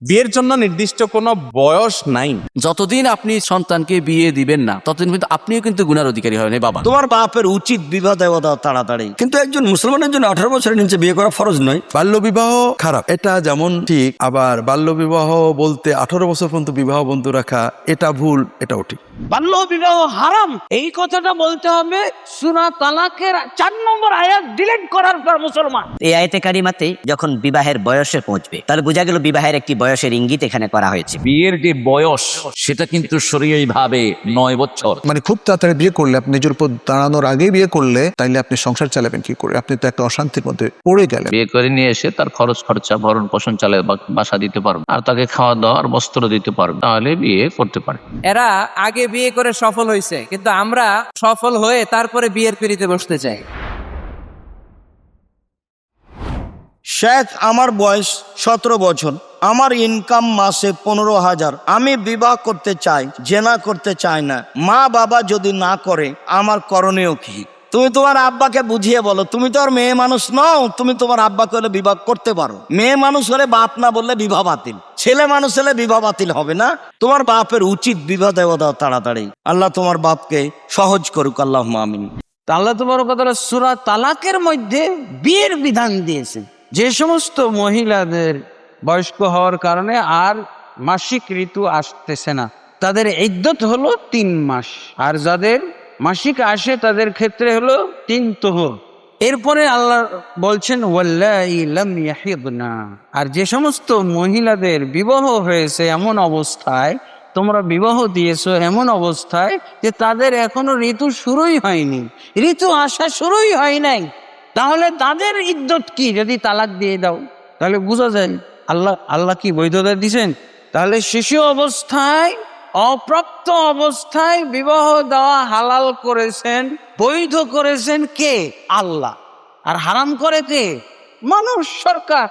বিয়ের জন্য নির্দিষ্ট কোনো বয়স নাই। যতদিন আপনি সন্তানকে বিয়ে দিবেন না ততদিন কিন্তু আপনিও কিন্তু গুনার অধিকারী হবেন বাবা। তোমার বাপের উচিত বিবাহ দেওয়া দাও তাড়াতাড়ি, কিন্তু একজন মুসলমানের জন্য 18 বছরের নিচে বিয়ে করা ফরজ নয়। বাল্যবিবাহ খারাপ, এটা যেমন ঠিক, আবার বাল্যবিবাহ বলতে 18 বছর পর্যন্ত বিবাহ বন্ধ রাখা এটা ভুল, এটাও ঠিক। বাল্য বিবাহ হারাম এই কথাটা বলতে হবে সূরা তালাকের 4 নম্বর আয়াত ডিলিট করার পর মুসলমান। এই আয়াতে কারিমাতে যখন বিবাহের বয়সে পৌঁছবে তাহলে বোঝা গেল বিবাহের একটি বয়সের ইঙ্গিত এখানে করা হয়েছে। বিয়ের যে বয়স সেটা কিন্তু শরীয়ী ভাবে 9 বছর। মানে খুব তাড়াতাড়ি বিয়ে করলে, আপনি নিজের উপর দাঁড়ানোর আগেই বিয়ে করলে, তাইলে আপনি সংসার চালাবেন কি করে? আপনি তো একটা অশান্তির মধ্যে পড়ে গেলেন। বিয়ে করে নিয়ে এসে তার খরচ খরচা ভরণ পোষণ চালে বাসা দিতে পারবে, আর তাকে খাওয়া দাওয়া আর বস্ত্র দিতে পারবে, তাহলে বিয়ে করতে পারে। এরা আগে বিয়ে করে সফল হয়েছে, কিন্তু আমরা সফল হয়ে তারপরে বিয়ের পিড়িতে বসতে চাই। শেখ, আমার বয়স 17 বছর, আমার ইনকাম মাসে 15,000, আমি বিবাহ করতে চাই, জেনা করতে চাই না। মা বাবা যদি না করে আমার করণীয় কি? তুমি তোমার আব্বাকে বুঝিয়ে বলো। তুমি তো আর মেয়ে মানুষ নও, তুমি তোমার আব্বাকে হলে বিবাহ করতে পারো। মেয়ে মানুষ হলে বাপ না বললে বিবাহ বাতিল, ছেলে মানুষ হলে বিবাহ বাতিল হবে না। তোমার বাপের উচিত বিবাহ দেওয়া দাও তাড়াতাড়ি। আল্লাহ তোমার বাপকে সহজ করুক, আল্লাহুম্মা আমিন। আল্লাহ তাবারকাতাআলা সূরা তালাকের মধ্যে বিয়ের বিধান দিয়েছেন। যে সমস্ত মহিলাদের বয়স্ক হওয়ার কারণে আর মাসিক ঋতু আসতেছে না, তাদের ইদ্যত হলো 3 মাস, আর যাদের মাসিক আসে তাদের ক্ষেত্রে হলো 3 তোহর। এরপরে আল্লাহ বলছেন ওয়াল্লাহি লাম ইয়াহিদনা, আর যে সমস্ত মহিলাদের বিবাহ হয়েছে এমন অবস্থায়, তোমরা বিবাহ দিয়েছো এমন অবস্থায় যে তাদের এখনো ঋতু শুরুই হয়নি, ঋতু আসা শুরুই হয় নাই, তাহলে তাদের ইদ্যত কি? যদি তালাক দিয়ে দাও তাহলে বোঝা যায় আল্লাহ কি বৈধতা দিয়েছেন? তাহলে শিশু অবস্থায়, অপ্রাপ্ত অবস্থায় বিবাহ দেওয়া হালাল করেছেন, বৈধ করেছেন কে? আল্লাহ। আর হারাম করে কে? মানুষ, সরকার।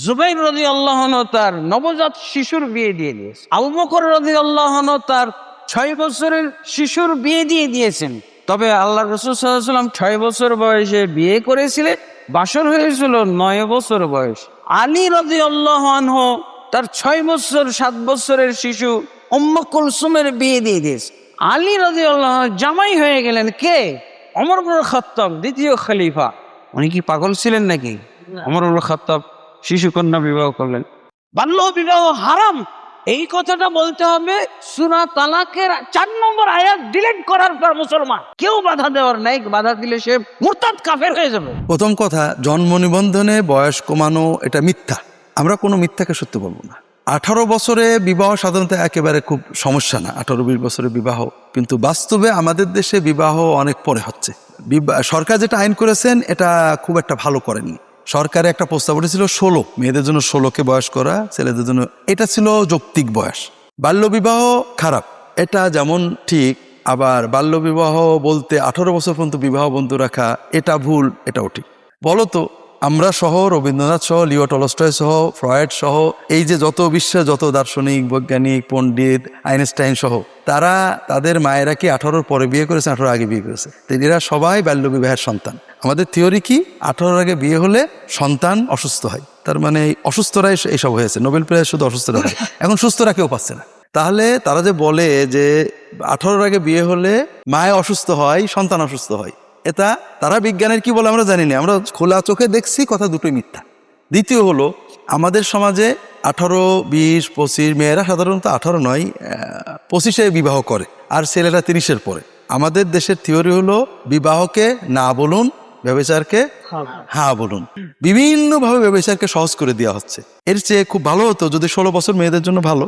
জুবাইর রাদিয়াল্লাহু আনহু তার নবজাত শিশুর বিয়ে দিয়ে দিয়েছে। আবু বকর রাদিয়াল্লাহু আনহু তার 6 বছরের শিশুর বিয়ে দিয়ে দিয়েছেন। তবে আল্লাহ রাসূল সাল্লাল্লাহু আলাইহি ওয়াসাল্লাম 6 বছর বয়সে বিয়ে করেছিলেন, বাসর হয়েছিল 9 বছর বয়স। আলী রাদিয়াল্লাহু আনহু তার 6 বছর 7 বছরের শিশু উম্মে কুলসুমের বিয়ে দিয়ে দিয়েছে। আলী রাদিয়াল্লাহু আনহু জামাই হয়ে গেলেন কে? ওমর ইবনে খাত্তাব, দ্বিতীয় খলিফা। উনি কি পাগল ছিলেন নাকি? ওমর ইবনে খাত্তাব শিশু কন্যা বিবাহ করলেন। বাল্য বিবাহ হারাম এই কথাটা বলতে হবে সূরা তালাকের 4 নম্বর আয়াত ডিলিট করার পর মুসলমান। কেউ বাধা দেওয়ার নাই, বাধা দিলে সে মুরতাদ কাফের হয়ে যাবে। প্রথম কথা, জন্ম নিবন্ধনে বয়স কমানো এটা মিথ্যা। আমরা কোনো মিথ্যাকে সত্য বলবো না। 18 বছরে বিবাহ সাধারণত একেবারে খুব সমস্যা না, 18-20 বছরের বিবাহ, কিন্তু বাস্তবে আমাদের দেশে বিবাহ অনেক পরে হচ্ছে। সরকার যেটা আইন করেছেন এটা খুব একটা ভালো করেননি। সরকারে একটা প্রস্তাব উঠেছিল 16, মেয়েদের জন্য 16কে বয়স করা, ছেলেদের জন্য, এটা ছিল যৌক্তিক বয়স। বাল্যবিবাহ খারাপ, এটা যেমন ঠিক, আবার বাল্যবিবাহ বলতে 18 বছর পর্যন্ত বিবাহ বন্ধ রাখা এটা ভুল, এটাও ঠিক। বলো তো, আমরা সহ, রবীন্দ্রনাথ সহ, লিও টলস্টয় সহ, ফ্রয়েড সহ, এই যে যত বিশ্বের যত দার্শনিক, বৈজ্ঞানিক, পণ্ডিত, আইনস্টাইন সহ, তারা তাদের মায়েরা কি 18 পরে বিয়ে করেছে, 18 আগে বিয়ে করেছে? এরা সবাই বাল্যবিবাহের সন্তান। আমাদের থিওরি কি? 18 আগে বিয়ে হলে সন্তান অসুস্থ হয়, তার মানে অসুস্থরাই এইসব হয়েছে। নোবেল প্রাইজ শুধু অসুস্থরা হয়, এখন সুস্থরা কেউ পাচ্ছে না। তাহলে তারা যে বলে যে 18 আগে বিয়ে হলে মায় অসুস্থ হয়, সন্তান অসুস্থ হয়, এটা তারা বিজ্ঞানের কি বলে আমরা জানি না, আমরা খোলা চোখে দেখছি, কথা দুটোই মিথ্যা। দ্বিতীয় হলো, আমাদের সমাজে 18, 20, 25, মেয়েরা সাধারণত 18 নয় 25-এ বিবাহ করে, আর ছেলেরা 30-এর পরে। আমাদের দেশের থিওরি হলো বিবাহকে না বলুন, ব্যভিচারকে হ্যাঁ বলুন। বিভিন্নভাবে ব্যভিচারকে সহজ করে দেওয়া হচ্ছে। এর চেয়ে খুব ভালো হতো যদি 16 বছর মেয়েদের জন্য ভালো,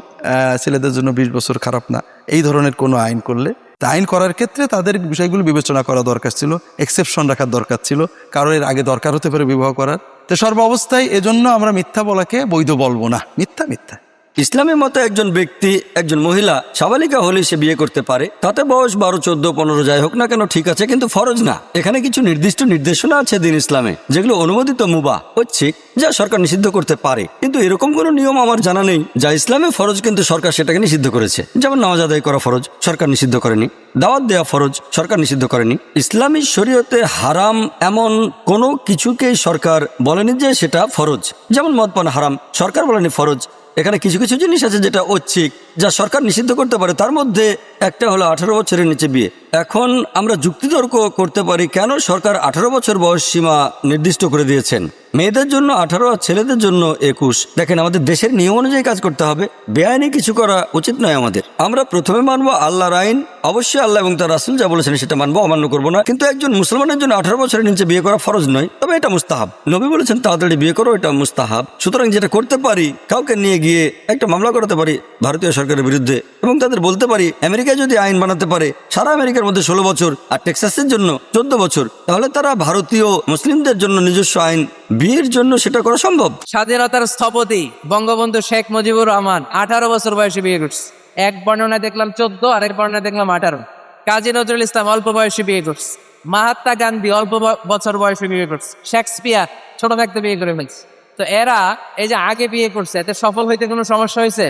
ছেলেদের জন্য 20 বছর খারাপ না, এই ধরনের কোনো আইন করলে। তা আইন করার ক্ষেত্রে তাদের বিষয়গুলো বিবেচনা করা দরকার ছিল, এক্সেপশন রাখার দরকার ছিল, কারণ এর আগে দরকার হতে পারে বিবাহ করার। তো সর্বাবস্থায় এজন্য আমরা মিথ্যা বলাকে বৈধ বলবো না, মিথ্যা মিথ্যা। ইসলামের মতে একজন ব্যক্তি, একজন মহিলা সাবালিকা হলে সে বিয়ে করতে পারে, তাতে বয়স 12, 14, 15 যাই হোক না কেন ঠিক আছে, কিন্তু ফরজ না। এখানে কিছু নির্দিষ্ট নির্দেশনা আছে দিন ইসলামে, যেগুলো অনুমোদিত মুবাহ, ঐচ্ছিক, যা সরকার নিষিদ্ধ করতে পারে। কিন্তু এরকম কোনো নিয়ম আমার জানা নেই যা ইসলামে ফরজ কিন্তু সরকার সেটাকে নিষিদ্ধ করেছে। যেমন নামাজ আদায় করা ফরজ, সরকার নিষিদ্ধ করেনি। দাওয়াত দেওয়া ফরজ, সরকার নিষিদ্ধ করেনি। ইসলামী শরীয়তে হারাম এমন কোনো কিছুকেই সরকার বলেনি যে সেটা ফরজ। যেমন মদপান হারাম, সরকার বলেনি ফরজ। এখানে কিছু কিছু জিনিস আছে যেটা ঐচ্ছিক, যা সরকার নিষিদ্ধ করতে পারে। তার মধ্যে একটা হলো 18 বছরের নিচে বিয়ে। এখন আমরা যুক্তিতর্ক করতে পারি কেন সরকার 18 বছর বয়স সীমা নির্দিষ্ট করে দিয়েছেন। মেয়েদের জন্য 18 আর ছেলেদের জন্য 21। দেখেন, আমাদের দেশের নিয়ম অনুযায়ী কাজ করতে হবে, বেআইনি কিছু করা উচিত নয় আমাদের। আমরা প্রথমে মানবো আল্লাহর আইন, অবশ্যই আল্লাহ এবং তার রাসূল যা বলেছেন সেটা মানবো, অমান্য করবো না। কিন্তু একজন মুসলমানের জন্য 18 বছরের নিচে বিয়ে করা ফরজ নয়, তবে এটা মুস্তাহাব। নবী বলেছেন তাড়াতাড়ি বিয়ে করো, এটা মুস্তাহাব। সুতরাং যেটা করতে পারি, কাউকে নিয়ে গিয়ে একটা মামলা করাতে পারি ভারতীয় সরকারের বিরুদ্ধে, এবং তাদের বলতে পারি আমেরিকায় যদি আইন বানাতে পারে সারা আমেরিকার মধ্যে 16 বছর আর টেক্সাসের জন্য 14 বছর, তাহলে তারা ভারতীয় মুসলিমদের জন্য নিজস্ব আইন বিয়ের জন্য সেটা করা সম্ভব। স্বাধীনতার স্থপতি বঙ্গবন্ধু শেখ মুজিবুর রহমান 18 বছর বয়সে বিয়ে করছে। এক বর্ণনায় দেখলাম 14, আর এক বর্ণনায় দেখলাম 18। কাজী নজরুল ইসলাম অল্প বয়সে বিয়ে করছে। মহাত্মা গান্ধী অল্প বছর বয়সে বিয়ে করছে। শেক্সপিয়ার ছোট থাকতে বিয়ে করে ফেলছে। তো এরা এই যে আগে বিয়ে করছে, এতে সফল হইতে কোনো সমস্যা হয়েছে?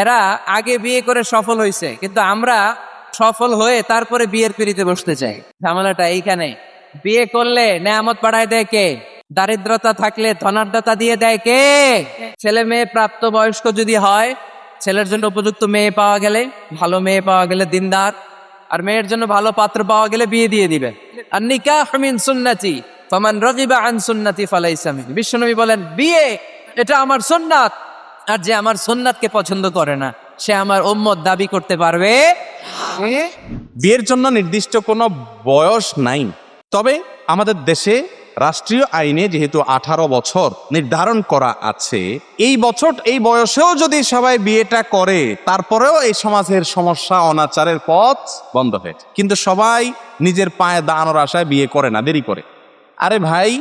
এরা আগে বিয়ে করে সফল হয়েছে, কিন্তু আমরা সফল হয়ে তারপরে বিয়ের পিড়িতে বসতে চাই। ঝামেলাটা এইখানে। বিয়ে করলে নেয়ামত বাড়ায় দেয় কে? দারিদ্রতা থাকলে ধনাঢ্যতা দিয়ে দেয় কে? ছেলে মেয়ে প্রাপ্ত বয়স্ক যদি হয়, ছেলের জন্য উপযুক্ত মেয়ে পাওয়া গেলে, ভালো মেয়ে পাওয়া গেলে দিনদার, আর মেয়ের জন্য ভালো পাত্র পাওয়া গেলে বিয়ে দিয়ে দিবে। আর নিকাহ মিন সুন্নতি ফামান রাগিবা আন সুন্নতি ফালাইসা মিননি। বিশ্বনবী বলেন, বিয়ে এটা আমার সুন্নাত, আর যে আমার সুন্নাতকে পছন্দ করে না সে আমার উম্মত দাবি করতে পারবে? বিয়ের জন্য নির্দিষ্ট কোনো বয়স নাই, তবে আমাদের দেশে রাষ্ট্রীয় আইনে যেহেতু 18 বছর নির্ধারণ করা আছে, এই বয়সেও যদি সবাই বিয়েটা করে, তারপরেও এই সমাজের সমস্যা, অনাচারের পথ বন্ধ হয়েছে। কিন্তু সবাই নিজের পায়ে দাঁড়ানোর আশায় বিয়ে করে না, দেরি করে। আরে ভাই,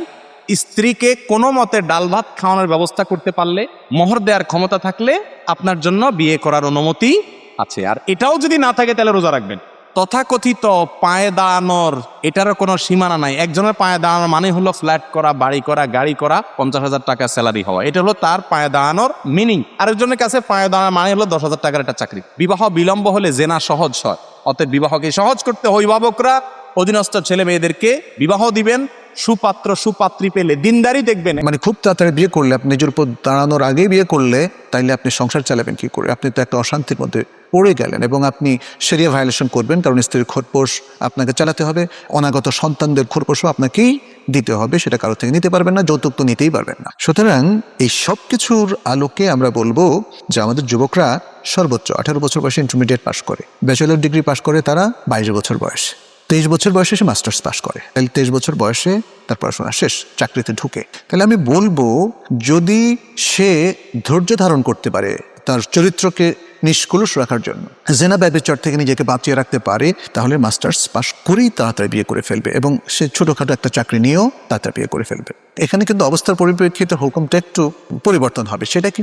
স্ত্রীকে কোনো মতে ডাল ভাত খাওয়ানোর ব্যবস্থা করতে পারলে, মোহর দেওয়ার ক্ষমতা থাকলে আপনার জন্য বিয়ে করার অনুমতি আছে। আর এটাও যদি না থাকে তাহলে রোজা রাখবেন। তথাকথিত পায়ে দাঁড়ানোর এটারও কোনো সীমানা নাই। একজনের পায়ে দাঁড়ানোর মানে হলো ফ্ল্যাট করা, বাড়ি করা, গাড়ি করা, 50,000 টাকা স্যালারি হওয়া, এটা হলো তার পায়ে দাঁড়ানোর মিনিং। আরেকজনের কাছে পায়ে দাঁড়ানোর মানে হলো 10,000 টাকার একটা চাকরি। বিবাহ বিলম্ব হলে জেনা সহজ হয়, অতএব বিবাহকে সহজ করতে অভিভাবকরা অধীনস্থ ছেলে মেয়েদেরকে বিবাহ দিবেন, সুপাত্র সুপাত্রী পেলে দিনদারি দেখবেন। মানে খুব তাড়াতাড়ি বিয়ে করলে, আপনি নিজের উপর দাঁড়ানোর আগেই বিয়ে করলে, তাইলে আপনি সংসার চালাবেন কি করে? আপনি তো একটা অশান্তির মধ্যে পড়ে গেলেন, এবং আপনি শরিয়া ভায়োলেশন করবেন, কারণ স্ত্রীর খোরপোশ আপনাকে চালাতে হবে, অনাগত সন্তানদের খোরপোশও আপনাকেই দিতে হবে, সেটা কারো থেকে নিতে পারবেন না, যৌতুক তো নিতেই পারবেন না। সুতরাং এই সব কিছুর আলোকে আমরা বলবো যে আমাদের যুবকরা সর্বোচ্চ 18 বছর বয়সে ইন্টারমিডিয়েট পাশ করে, ব্যাচেলর ডিগ্রি পাশ করে তারা 22 বছর বয়সে, 23 বছর বয়সে সে মাস্টার্স পাশ করে, তাহলে 23 বছর বয়সে তার পড়াশোনা শেষ, চাকরিতে ঢুকে। তাহলে আমি বলবো, যদি সে ধৈর্য ধারণ করতে পারে তার চরিত্রকে নিষ্কলুষ রাখার জন্য, জেনা ব্যভিচার থেকে নিজেকে বাঁচিয়ে রাখতে পারে, তাহলে মাস্টার্স পাশ করেই তাড়াতাড়ি বিয়ে করে ফেলবে, এবং সে ছোটোখাটো একটা চাকরি নিয়েও তাড়াতাড়ি বিয়ে করে ফেলবে। এখানে কিন্তু অবস্থার পরিপ্রেক্ষিতে হুকুমটা একটু পরিবর্তন হবে। সেটা কি,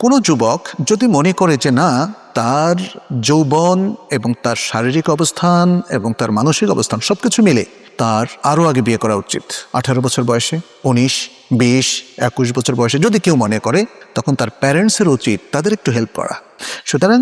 কোনো যুবক যদি মনে করে যে না, তার যৌবন এবং তার শারীরিক অবস্থান এবং তার মানসিক অবস্থান সবকিছু মিলে তার আরও আগে বিয়ে করা উচিত, 18 বছর বয়সে, 19, 20, 21 বছর বয়সে যদি কেউ মনে করে, তখন তার প্যারেন্টসের উচিত তাদের একটু হেল্প করা। সুতরাং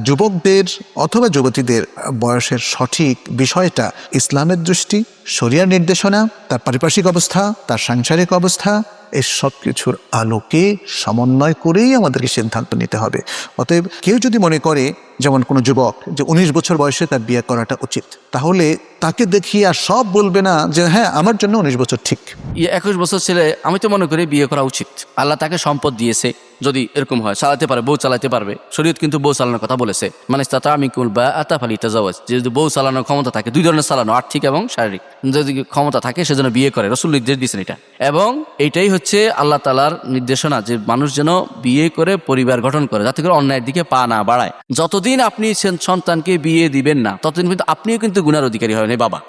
যুবকদের অথবা যুবতীদের বয়সের সঠিক বিষয়টা ইসলামের দৃষ্টি, শরিয়ার নির্দেশনা, তার পারিপার্শ্বিক অবস্থা, তার সাংসারিক অবস্থা, এই সব কিছুর আলোকে সমন্বয় করেই আমাদেরকে সিদ্ধান্ত নিতে হবে। অতএব কেউ যদি মনে করে, যেমন কোনো যুবক যে 19 বছর বয়সে তার বিয়ে করাটা উচিত, তাহলে তাকে দেখিয়ে আর সব বলবে না যে হ্যাঁ আমার জন্য 19 বছর ঠিক। 21 বছর ছেলে আমি তো মনে করি বিয়ে করা উচিত। আল্লাহ তাকে সম্পদ দিয়েছে, যদি এরকম হয় চালাতে পারে, বউ চালাতে পারবে। শরীয়ত কিন্তু বউ চালানোর কথা বলেছে, মানে তামিকুল বা আতাফালি তাজাওয়াজ, যদি বউ চালানোর ক্ষমতা থাকে, 2 ধরনের চালানো, আর্থিক এবং শারীরিক, যদি ক্ষমতা থাকে সেজন্য বিয়ে করে। রাসূল নির্দেশ দিয়েছেন এটা, এবং এইটাই হচ্ছে আল্লাহ তাআলার নির্দেশনা যে মানুষ যেন বিয়ে করে পরিবার গঠন করে, যাতে করে অন্যায়ের দিকে পা না বাড়ায়। যতদিন আপনি সন্তানকে বিয়ে দিবেন না, ততদিন কিন্তু আপনিও কিন্তু গুনার অধিকারী হবেন। বাবা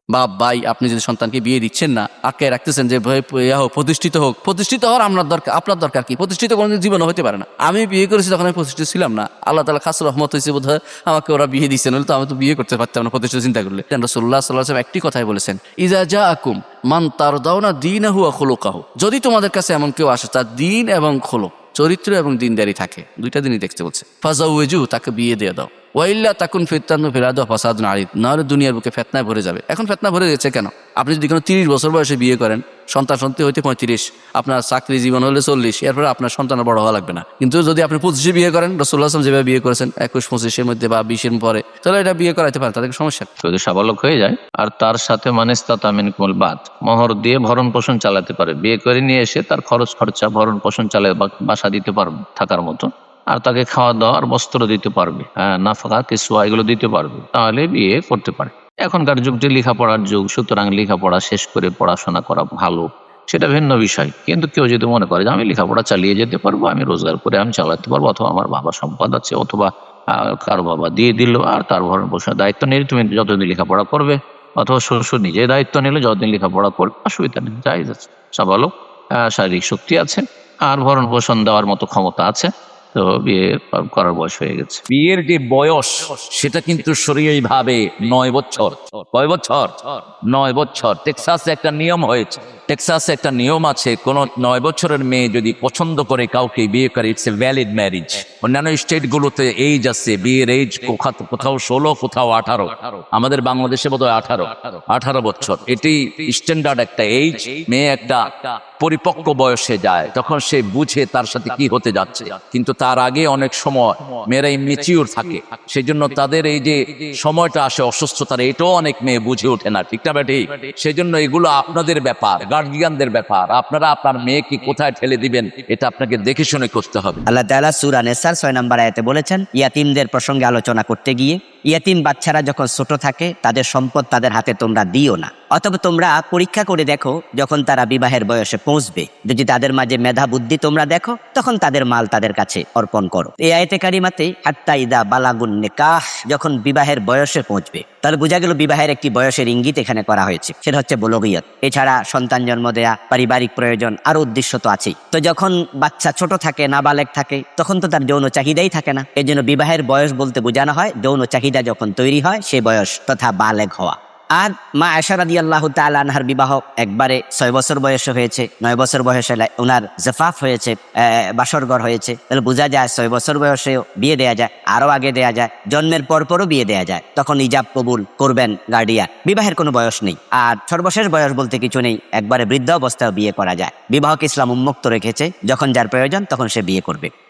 ভাই, আপনি যদি সন্তানকে বিয়ে দিচ্ছেন না, আটকায় রাখতেছেন যে প্রতিষ্ঠিত হোক, প্রতিষ্ঠিত হওয়ার আপনার দরকার কি? প্রতিষ্ঠিত কোনোদিন জীবনে হতে পারে না। আমি বিয়ে করেছি তখন আমি প্রতিষ্ঠিত ছিলাম না, আল্লাহ তাআলা খাস রহমত হয়েছে বোধ হয় আমাকে ওরা বিয়ে দিচ্ছে, নাহলে তো আমি তো বিয়ে করতে পারতাম না প্রতিষ্ঠিত চিন্তা করলে। রাসূলুল্লাহ সাল্লাল্লাহু আলাইহি ওয়াসাল্লাম একটি কথাই বলেছেন, ইজা জাআকুম মান তারদাউনা দীনাহু ওয়া খুলুকাহু, যদি তোমাদের কাছে এমন কেউ আসে তার দিন এবং খুলুক, চরিত্র এবং দিনদারি থাকে, 2টা দিনই দেখতে বলছে, ফাজাউজু, তাকে বিয়ে দিয়ে দাও। ওয়াইল্লা তাকুন ফিত্তান্ন ফিরাদ ফাসাদ নারী, নাহলে দুনিয়ার বুকে ফেতনায় ভরে যাবে। এখন ফেতনা ভরে গেছে কেন? আপনি যদি কোনো 30 বছর বয়সে বিয়ে করেন, সন্তান সন্তান হইতে 35, আপনার চাকরি জীবন হলে 40, এরপরে আপনার সন্তানের বড় হওয়া লাগবে না। কিন্তু যদি আপনি 25 বিয়ে করেন, রাসূলুল্লাহ সাল্লাল্লাহু আলাইহি ওয়াসাল্লাম যেভাবে বিয়ে করেছেন 21-25 মধ্যে বা 20 পরে, তাহলে এটা বিয়ে করাইতে পারে, তাদের সমস্যা নেই। যদি সাবালক হয়ে যায় আর তার সাথে মানিস্তাতা মিনকুমুল বাত, মোহর দিয়ে ভরণ পোষণ চালাতে পারে, বিয়ে করে নিয়ে এসে তার খরচ খরচা ভরণ পোষণ চালায় বাসা দিতে পারবে থাকার মতো, আর তাকে খাওয়া দাওয়া আর বস্ত্র দিতে পারবে, নাফাকা কিসওয়া এগুলো দিতে পারবে, তাহলে বিয়ে করতে পারে। এখনকার যুগটি লেখাপড়ার যুগ, সুতরাং লেখাপড়া শেষ করে পড়াশোনা করা ভালো, সেটা ভিন্ন বিষয়। কিন্তু কেউ যদি মনে করে যে আমি লেখাপড়া চালিয়ে যেতে পারবো, আমি রোজগার করে আমি চালাতে পারবো, অথবা আমার বাবা সম্পদ আছে, অথবা কারো বাবা দিয়ে দিল আর তার ভরণ পোষণের দায়িত্ব নিয়ে তুমি যতদিন লেখাপড়া করবে, অথবা শ্বশুর নিজে দায়িত্ব নিলে যতদিন লেখাপড়া করবে, অসুবিধা নেই, জায়েজ আছে। সাবালক শারীরিক শক্তি আছে আর ভরণ পোষণ দেওয়ার মতো ক্ষমতা আছে, তো বিয়ে করার বয়স হয়ে গেছে। বিয়ের যে বয়স সেটা কিন্তু শরীয়ী ভাবে 9 বছর। কয় বছর? 9 বছর। টেক্সাসে একটা নিয়ম হয়েছে, টেক্সাসে একটা নিয়ম আছে, কোন 9 বছরের মেয়ে যদি পছন্দ করে কাউকে বিয়ে করে, ইটস এ ভ্যালিড ম্যারিজ। অন্যান্য স্টেটগুলোতে এইজ আছে, বিয়ের এইজ কোথাও 16, কোথাও 18, আমাদের বাংলাদেশে বোধহয় 18 বছর। এটি স্ট্যান্ডার্ড একটা এইজ। মেয়ে একটা পরিপক্ক বয়সে যায়, তখন সে বুঝে তার সাথে কি হতে যাচ্ছে, কিন্তু তার আগে অনেক সময় মেয়েরা ইমেচিউর থাকে, সেই জন্য তাদের এই যে সময়টা আসে অসুস্থতার, এটাও অনেক মেয়ে বুঝে ওঠে না, ঠিক না বেটি? সেই জন্য এগুলো আপনাদের ব্যাপার, গার্জিয়ানদের ব্যাপার। আপনারা আপনার মেয়েকে কোথায় ঠেলে দিবেন এটা আপনাকে দেখে শুনে করতে হবে। আল্লাহ তাআলা সূরা নিসার 6 নম্বর আয়াতে বলেছেন, ইয়াতিমদের প্রসঙ্গে আলোচনা করতে গিয়ে, ইয়াতিম বাচ্চারা যখন ছোট থাকে তাদের সম্পদ তাদের হাতে তোমরা দিও না, অথবা তোমরা পরীক্ষা করে দেখো যখন তারা বিবাহের বয়সে পৌঁছবে, যদি তাদের মাঝে মেধা বুদ্ধি তোমরা দেখো, তখন তাদের মাল তাদের কাছে অর্পণ করো। এই আয়াতে কারিমাতে হাত্তা ইদা বালাগুন নিকাহ, যখন বিবাহের বয়সে পৌঁছবে, তাহলে বোঝা গেল বিবাহের একটি বয়সের ইঙ্গিত এখানে করা হয়েছে, সেটা হচ্ছে বুলুগিয়ত। এছাড়া সন্তান জন্ম দেয়া, পারিবারিক প্রয়োজন, আরো উদ্দেশ্য তো আছেই। তো যখন বাচ্চা ছোট থাকে, নাবালেগ থাকে, তখন তো তার যৌন চাহিদাই থাকে না। এই জন্য বিবাহের বয়স বলতে বোঝানো হয় যৌন চাহিদা যখন তৈরি হয় সে বয়স, তথা বালেগ হওয়া। আর মা আয়েশা রাদিয়াল্লাহু তাআলা আনহার বিবাহ একবারে 6 বছর বয়সে হয়েছে, 9 বছর বয়সে ওনার জাফাফ হয়েছে, বাসরঘর হয়েছে। তাহলে বোঝা যায় 6 বছর বয়সেও বিয়ে দেয়া যায়, আরো আগে দেয়া যায়, জন্মের পরও বিয়ে দেয়া যায়। তখন ইজাব কবুল করবেন গার্ডিয়ান। বিবাহের কোনো বয়স নেই, আর সর্বশেষ বয়স বলতে কিছু নেই, একবারে বৃদ্ধ অবস্থায় বিয়ে করা যায়। বিবাহকে ইসলাম উন্মুক্ত রেখেছে, যখন যার প্রয়োজন তখন সে বিয়ে করবে।